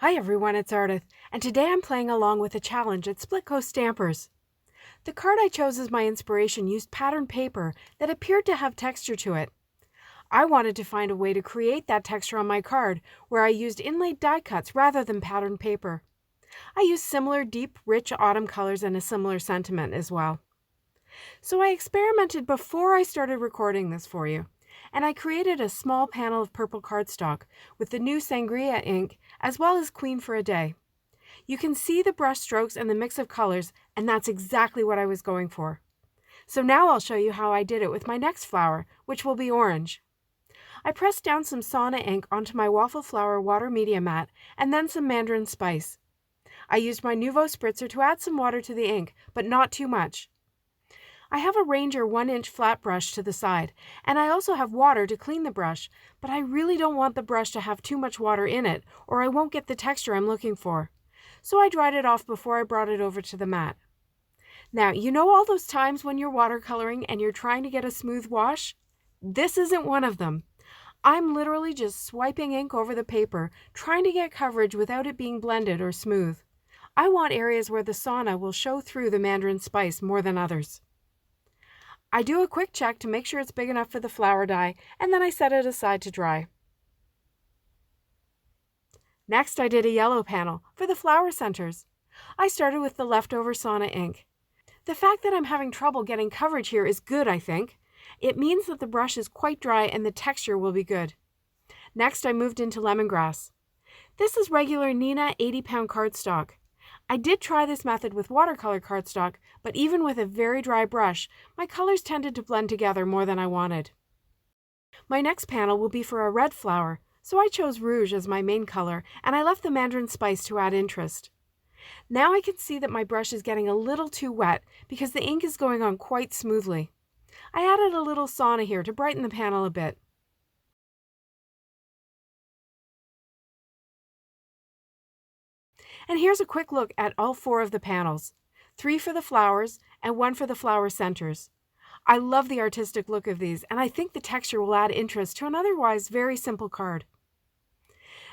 Hi everyone, it's Ardith, and today I'm playing along with a challenge at Split Coast Stampers. The card I chose as my inspiration used patterned paper that appeared to have texture to it. I wanted to find a way to create that texture on my card where I used inlaid die cuts rather than patterned paper. I used similar deep, rich autumn colors and a similar sentiment as well. So I experimented before I started recording this for you, and I created a small panel of purple cardstock with the new Sangria ink as well as Queen for a Day. You can see the brush strokes and the mix of colors, and that's exactly what I was going for. So now I'll show you how I did it with my next flower, which will be orange. I pressed down some Sauna ink onto my Waffle flower water media mat and then some Mandarin spice. I used my Nuvo spritzer to add some water to the ink, but not too much. I have a Ranger 1-inch flat brush to the side, and I also have water to clean the brush, but I really don't want the brush to have too much water in it, or I won't get the texture I'm looking for. So I dried it off before I brought it over to the mat. Now, you know all those times when you're watercoloring and you're trying to get a smooth wash? This isn't one of them. I'm literally just swiping ink over the paper, trying to get coverage without it being blended or smooth. I want areas where the sauna will show through the Mandarin spice more than others. I do a quick check to make sure it's big enough for the flower die, and then I set it aside to dry. Next, I did a yellow panel for the flower centers. I started with the leftover sauna ink. The fact that I'm having trouble getting coverage here is good, I think. It means that the brush is quite dry and the texture will be good. Next, I moved into lemongrass. This is regular Nina 80-pound cardstock. I did try this method with watercolor cardstock, but even with a very dry brush, my colors tended to blend together more than I wanted. My next panel will be for a red flower, so I chose Rouge as my main color, and I left the Mandarin spice to add interest. Now I can see that my brush is getting a little too wet because the ink is going on quite smoothly. I added a little sauna here to brighten the panel a bit. And here's a quick look at all 4 of the panels, 3 for the flowers and 1 for the flower centers. I love the artistic look of these, and I think the texture will add interest to an otherwise very simple card.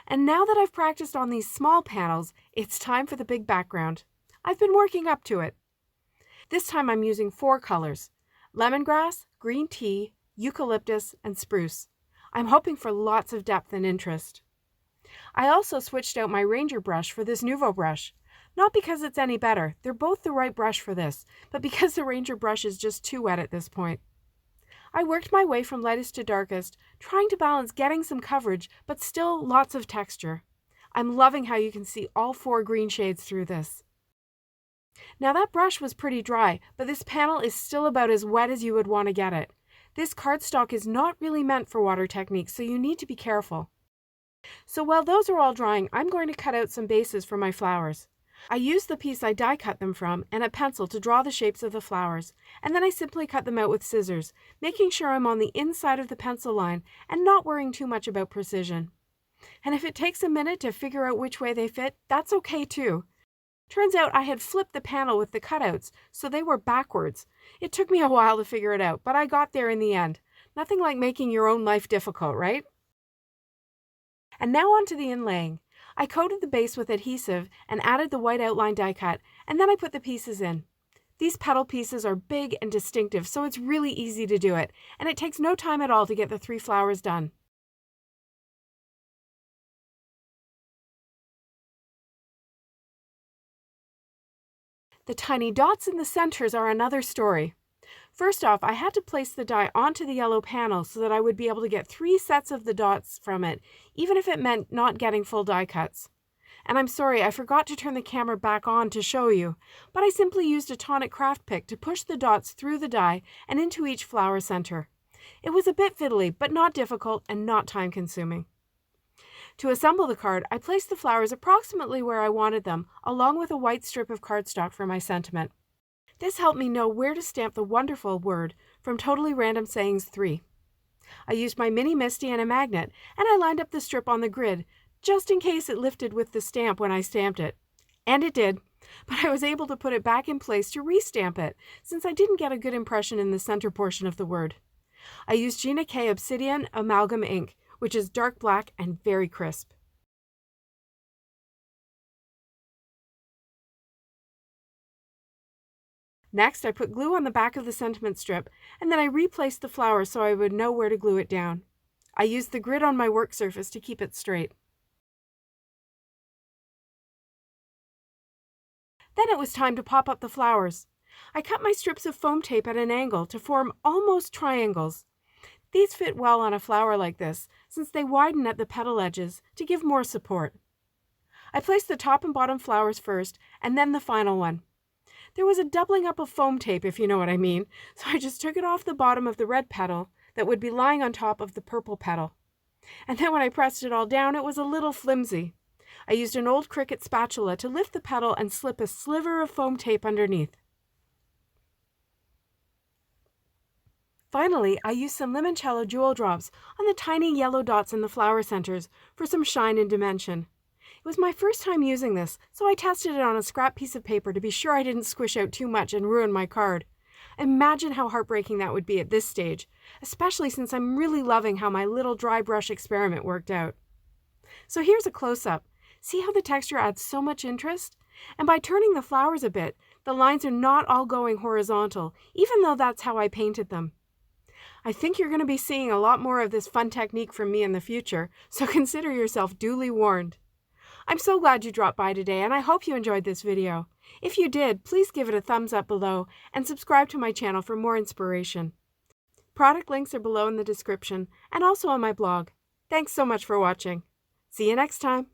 And now that I've practiced on these small panels, it's time for the big background. I've been working up to it. This time I'm using 4 colors: lemongrass, green tea, eucalyptus, and spruce. I'm hoping for lots of depth and interest. I also switched out my Ranger brush for this Nuvo brush. Not because it's any better, they're both the right brush for this, but because the Ranger brush is just too wet at this point. I worked my way from lightest to darkest, trying to balance getting some coverage, but still lots of texture. I'm loving how you can see all 4 green shades through this. Now that brush was pretty dry, but this panel is still about as wet as you would want to get it. This cardstock is not really meant for water techniques, so you need to be careful. So while those are all drying, I'm going to cut out some bases for my flowers. I used the piece I die cut them from and a pencil to draw the shapes of the flowers, and then I simply cut them out with scissors, making sure I'm on the inside of the pencil line and not worrying too much about precision. And if it takes a minute to figure out which way they fit, that's okay too. Turns out I had flipped the panel with the cutouts, so they were backwards. It took me a while to figure it out, but I got there in the end. Nothing like making your own life difficult, right? And now on to the inlaying. I coated the base with adhesive and added the white outline die cut, and then I put the pieces in. These petal pieces are big and distinctive, so it's really easy to do it, and it takes no time at all to get the 3 flowers done. The tiny dots in the centers are another story. First off, I had to place the die onto the yellow panel so that I would be able to get 3 sets of the dots from it, even if it meant not getting full die cuts. And I'm sorry, I forgot to turn the camera back on to show you, but I simply used a Tonic craft pick to push the dots through the die and into each flower center. It was a bit fiddly, but not difficult and not time-consuming. To assemble the card, I placed the flowers approximately where I wanted them, along with a white strip of cardstock for my sentiment. This helped me know where to stamp the wonderful word from Totally Random Sayings 3. I used my mini Misty and a magnet, and I lined up the strip on the grid, just in case it lifted with the stamp when I stamped it. And it did, but I was able to put it back in place to re-stamp it, since I didn't get a good impression in the center portion of the word. I used Gina Obsidian Amalgam ink, which is dark black and very crisp. Next, I put glue on the back of the sentiment strip, and then I replaced the flower so I would know where to glue it down. I used the grid on my work surface to keep it straight. Then it was time to pop up the flowers. I cut my strips of foam tape at an angle to form almost triangles. These fit well on a flower like this, since they widen at the petal edges to give more support. I placed the top and bottom flowers first, and then the final one. There was a doubling up of foam tape, if you know what I mean, so I just took it off the bottom of the red petal that would be lying on top of the purple petal. And then when I pressed it all down, it was a little flimsy. I used an old Cricut spatula to lift the petal and slip a sliver of foam tape underneath. Finally, I used some Limoncello jewel drops on the tiny yellow dots in the flower centers for some shine and dimension. It was my first time using this, so I tested it on a scrap piece of paper to be sure I didn't squish out too much and ruin my card. Imagine how heartbreaking that would be at this stage, especially since I'm really loving how my little dry brush experiment worked out. So here's a close-up. See how the texture adds so much interest? And by turning the flowers a bit, the lines are not all going horizontal, even though that's how I painted them. I think you're going to be seeing a lot more of this fun technique from me in the future, so consider yourself duly warned. I'm so glad you dropped by today, and I hope you enjoyed this video. If you did, please give it a thumbs up below and subscribe to my channel for more inspiration. Product links are below in the description and also on my blog. Thanks so much for watching. See you next time.